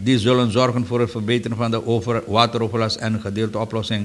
Die zullen zorgen voor het verbeteren van de wateroverlast en gedeelte oplossing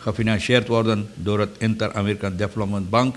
gefinancierd worden door het Inter-American Development Bank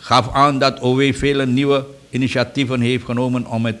gaf aan dat OW vele nieuwe initiatieven heeft genomen om het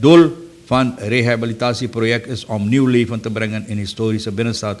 doel van rehabilitatieproject is om nieuw leven te brengen in historische binnenstad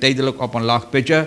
tijdelijk op een laag pitje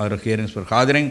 een regeringsvergadering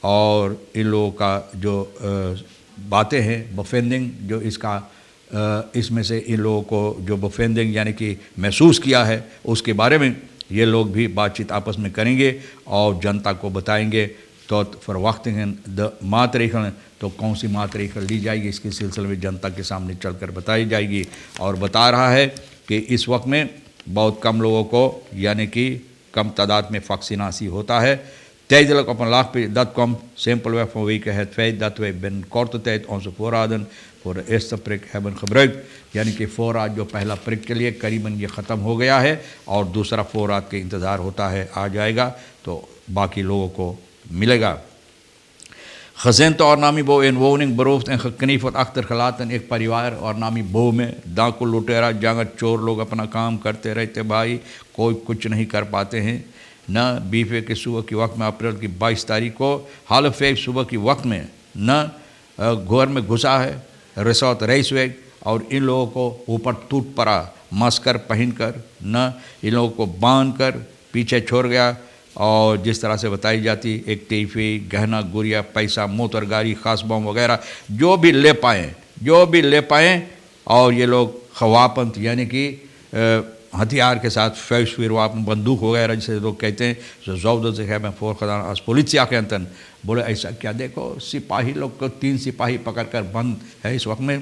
اور ان لوگوں کا جو باتیں ہیں بفیندنگ جو اس میں سے ان لوگوں کو جو بفیندنگ یعنی کہ محسوس کیا ہے اس کے بارے میں یہ لوگ بھی بات چیت آپس میں کریں گے اور جنتا کو بتائیں گے تو فرواختیں ماتریخل تو کون سی ماتریخل لی جائے گی اس کے سلسلے میں جنتا کے سامنے چل کر بتائی جائے گی. اور بتا رہا ہے کہ اس وقت میں بہت کم لوگوں کو یعنی کہ کم تعداد میں فاکسیناسی ہوتا ہے. Tijdelijk op een laag periode, dat komt simpelweg vanwege het feit dat wij binnen korte tijd onze voorraden voor de eerste prik hebben gebruikt. یعنی کہ فوراد جو پہلا پرک کے لیے قریباً یہ ختم ہو گیا ہے اور دوسرا فوراد کے انتظار ہوتا ہے آ جائے گا تو باقی لوگوں کو ملے گا. Gezin ornami bo in woning beroofd en gekneveld achtergelaten ایک پریوار ornami bo میں ڈاکو لٹیرا جنگ چور لوگ اپنا کام کرتے رہتے بھائی کوئی کچھ نہیں کر پاتے ہیں. نہ 20 کے صبح کے وقت میں اپریل کی 22 تاریخ کو حالف صبح کے وقت میں نہ گھر میں گھسا ہے ریسورٹ رئیس ویگ اور ان لوگوں کو اوپر ٹوٹ پڑا مسکر پہن کر نہ ان لوگوں کو باندھ کر پیچھے چھوڑ گیا. اور جس طرح سے بتائی جاتی ایک ٹیفی گہنا گڑیا پیسہ موتر گاڑی خاص بم وغیرہ جو بھی لے پائیں اور یہ لوگ خواپنت یعنی کہ ہتھیار کے ساتھ فیش واپن بندوق وغیرہ جسے لوگ کہتے ہیں زود سے ہے میں فور خدان از پولیسیا کے انتن بولے ایسا کیا دیکھو سپاہی لوگ کو 3 سپاہی پکڑ کر بند ہے اس وقت میں.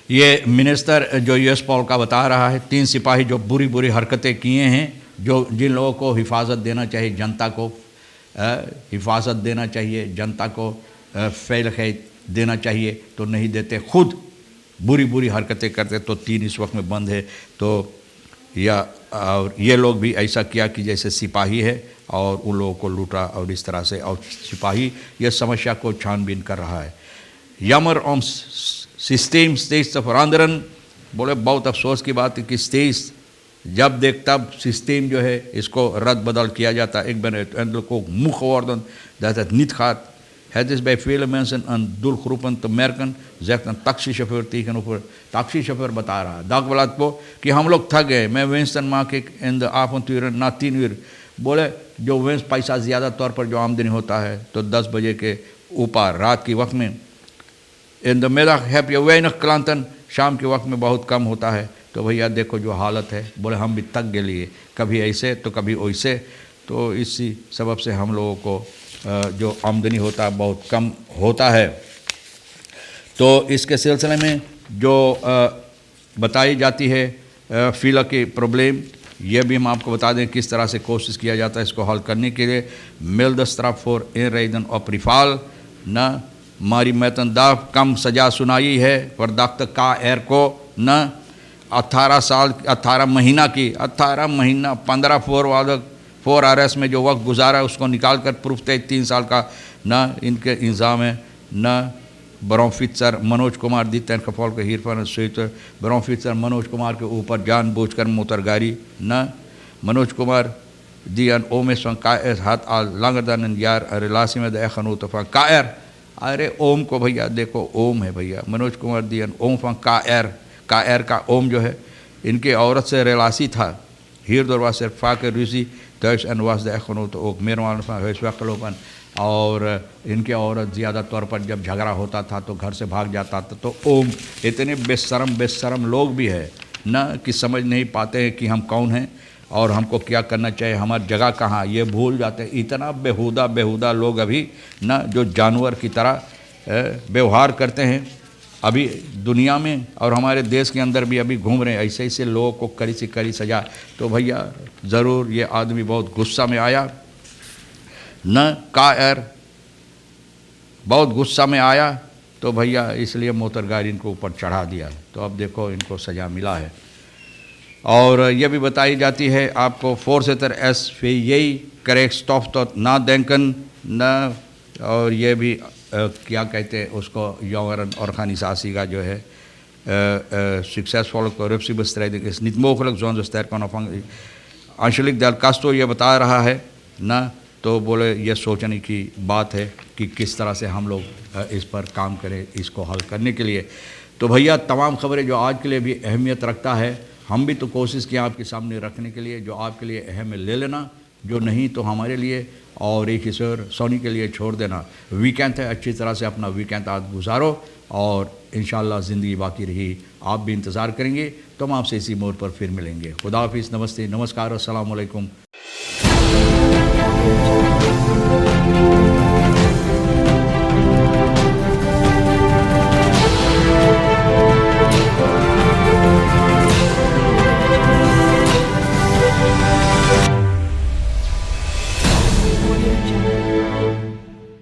یہ منسٹر جو یو ایس پال کا بتا رہا ہے 3 سپاہی جو بری حرکتیں کیے ہیں جو جن لوگوں کو حفاظت دینا چاہیے جنتا کو حفاظت دینا چاہیے جنتا کو فیل دینا چاہیے تو نہیں دیتے خود بری حرکتیں کرتے تو 3 اس وقت میں بند ہے. تو اور یہ لوگ بھی ایسا کیا کہ جیسے سپاہی ہے اور ان لوگوں کو لوٹا اور اس طرح سے اور سپاہی یہ سمسیا کو چھان بین کر رہا ہے. یمر اوم سسٹم اسٹیج فرآندرن بولے بہت افسوس کی بات ہے کہ اسٹیج جب دیکھ تب سسٹم جو ہے اس کو رد بدل کیا جاتا ہے. ایک بن کو منہ geworden dat het niet gaat. Het is bij vele mensen een doelgroepen te merken, zegt een taxichauffeur tegenover taxichauffeur بتا رہا ہے داغ بلاد کو کہ ہم لوگ تھک گئے. میں ونسٹن مارکیٹ ان دا avonturen na 10 uur بولے جو ونس پیسہ زیادہ طور پر جو آمدنی ہوتا ہے تو 10 بجے کے اوپر رات کے وقت میں in de middag heb je weinig klanten شام کے وقت میں بہت کم ہوتا ہے. تو بھیا دیکھو جو حالت ہے بولے ہم بھی تک کے لیے کبھی ایسے تو کبھی ویسے تو اسی سبب سے ہم لوگوں کو جو آمدنی ہوتا ہے بہت کم ہوتا ہے. تو اس کے سلسلے میں جو بتائی جاتی ہے فیلا کی پرابلم یہ بھی ہم آپ کو بتا دیں کس طرح سے کوشش کیا جاتا ہے اس کو حل کرنے کے لیے. ملد straf voor inrijden op rivaal نہ ماری میتن دا کم سزا سنائی ہے verdachte KR کو نہ 18 مہینہ 15 فور RS میں جو وقت گزارا ہے اس کو نکال کر پروف تھے 3 سال کا نہ ان کے الزام ہے. نہ برونفیسر منوج کمار دی تین کفال کے ہیرفان سیت برونفیسر منوج کمار کے اوپر جان بوجھ کر موتر گاڑی نہ منوج کمار دی ان اوم سن کا ہاتھ لانگر دان یار ریلاسی میں دے خنو تفا KR ارے اوم کو بھیا دیکھو اوم ہے بھیا منوج کمار دی ان اوم فن KR کا اوم جو ہے ان کے عورت سے ریلاسی تھا. ہیر دور واس فاک روسی تیش ان واس دے خنو تو اوک میروان فن ہیش وقلوپن اور ان کے عورت زیادہ طور پر جب جھگڑا ہوتا تھا تو گھر سے بھاگ جاتا تھا. تو اوم اتنے بے شرم لوگ بھی ہے نہ کہ سمجھ نہیں پاتے ہیں کہ ہم کون ہیں اور ہم کو کیا کرنا چاہیے ہماری جگہ کہاں یہ بھول جاتے ہیں. اتنا بیہودہ لوگ ابھی نہ جو جانور کی طرح ویوہار کرتے ہیں ابھی دنیا میں اور ہمارے دیش کے اندر بھی ابھی گھوم رہے ہیں ایسے لوگوں کو کڑی سے کڑی سزا. تو بھیا ضرور یہ آدمی بہت غصہ میں آیا نہ KR بہت غصہ میں آیا تو بھیا اس لیے موتر گاڑی ان کو اوپر چڑھا دیا. تو اب دیکھو ان کو سزا ملا ہے. اور یہ بھی بتائی جاتی ہے آپ کو فورسٹر ایس فی یہی کریکٹ اسٹاف تو نہ دینکن نہ اور یہ بھی کیا کہتے ہیں اس کو jongeren organisatie کا جو ہے succesvolle corruptiebestrijding is niet mogelijk zonder sterk onafhankelijk. Angelique Del Castro یہ بتا رہا ہے نہ تو بولے یہ سوچنے کی بات ہے کہ کس طرح سے ہم لوگ اس پر کام کریں اس کو حل کرنے کے لیے. تو بھیا تمام خبریں جو آج کے لیے بھی اہمیت رکھتا ہے ہم بھی تو کوشش کیا آپ کے سامنے رکھنے کے لیے جو آپ کے لیے اہم ہے لے لینا جو نہیں تو ہمارے لیے اور ایک ایشور سونی کے لیے چھوڑ دینا. ویکینڈ ہے, اچھی طرح سے اپنا ویکینڈ آج گزارو اور انشاءاللہ زندگی باقی رہی آپ بھی انتظار کریں گے تو ہم آپ سے اسی موڑ پر پھر ملیں گے. خدا حافظ, نمستے, نمسکار, السلام علیکم